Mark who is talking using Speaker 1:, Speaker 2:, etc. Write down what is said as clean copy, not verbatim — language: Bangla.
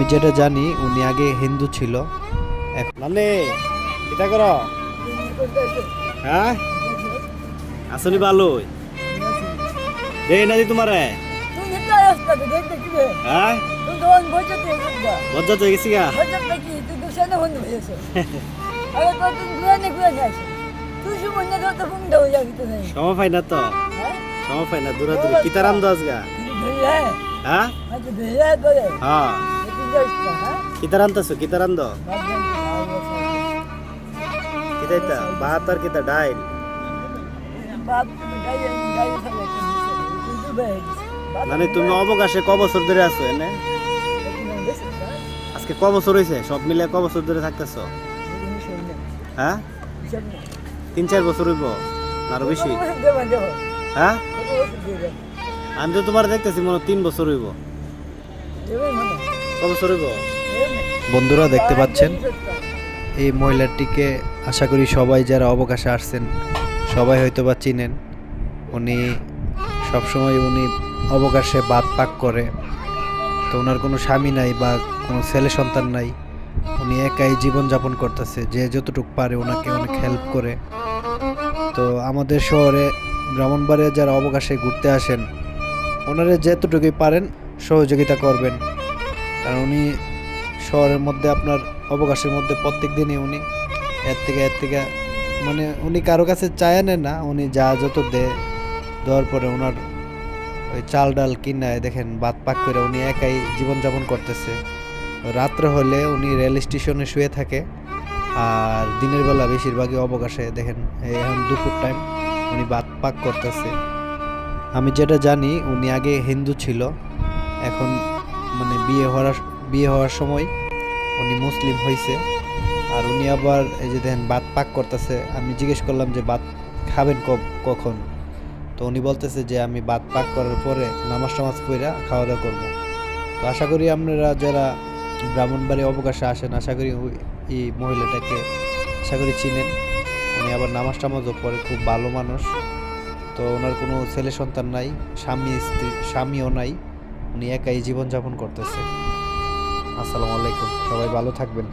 Speaker 1: আমি যেটা জানি উনি আগে হিন্দু ছিল। মানে এটা করো হ্যাঁ আসলে ভালোই দেই না তোমার হ্যাঁ মজা তো গেছি গা সময় পাই না তো সময় পাই না দূরে দূরে কিতার আন্দাজ গা হ্যাঁ হ্যাঁ কিতার আনতেছো কিতার আন্দ কিতাইতা ভাত আর কিতা ডাইল মানে তুমি অবকাশে ক বছর ধরে আছো এনে আজকে ক বছর হয়েছে সব মিলে ক বছর ধরে থাকতেছো হ্যাঁ 3-4 বছর হইব আরো বেশি হ্যাঁ আমি তো তোমার দেখতেছি মনে 3 বছর হইব ক বছর হইব বন্ধুরা দেখতে পাচ্ছেন এই মহিলাটিকে আশা করি সবাই যারা অবকাশে আসছেন সবাই হয়তো বা চিনেন। উনি সবসময় অবকাশে ভাত পাক করে। তো ওনার কোনো স্বামী নাই বা কোনো ছেলে সন্তান নাই, উনি একাই জীবনযাপন করতেছে। যে যতটুকু পারে ওনাকে অনেক হেল্প করে। তো আমাদের শহরে ব্রাহ্মণবাড়িয়া যারা অবকাশে ঘুরতে আসেন ওনারা যতটুকুই পারেন সহযোগিতা করবেন, কারণ উনি শহরের মধ্যে আপনার অবকাশের মধ্যে প্রত্যেক দিনই উনি এর থেকে মানে উনি কারো কাছে চায় না, উনি যা যত দেওয়ার পরে ওনার ওই চাল ডাল কিনায় দেখেন ভাত পাক করে উনি একাই জীবনযাপন করতেছে। রাত্রে হলে উনি রেল স্টেশনে শুয়ে থাকে, আর দিনের বেলা বেশিরভাগই অবকাশে দেখেন এখন দুপুর টাইম উনি ভাত পাক করতেছে। আমি যেটা জানি উনি আগে হিন্দু ছিল, এখন মানে বিয়ে হওয়ার সময় উনি মুসলিম হয়েছে। আর উনি আবার এই যে দেখেন ভাত পাক করতেছে। আমি জিজ্ঞেস করলাম যে ভাত খাবেন কখন, তো উনি বলতেছে যে আমি ভাত পাক করার পরে নামাজ টামাজ পড়া খাওয়া দাওয়া করবো। তো আশা করি আপনারা যারা ব্রাহ্মণবাড়ি অবকাশে আসেন আশা করি এই মহিলাটাকে আশা করি চিনেন। উনি আবার নামাজ টামাজও পড়ে, খুব ভালো মানুষ। তো ওনার কোনো ছেলে সন্তান নাই, স্বামীও নাই, উনি একাই জীবনযাপন করতেছে। আসসালামু আলাইকুম, সবাই ভালো থাকবেন।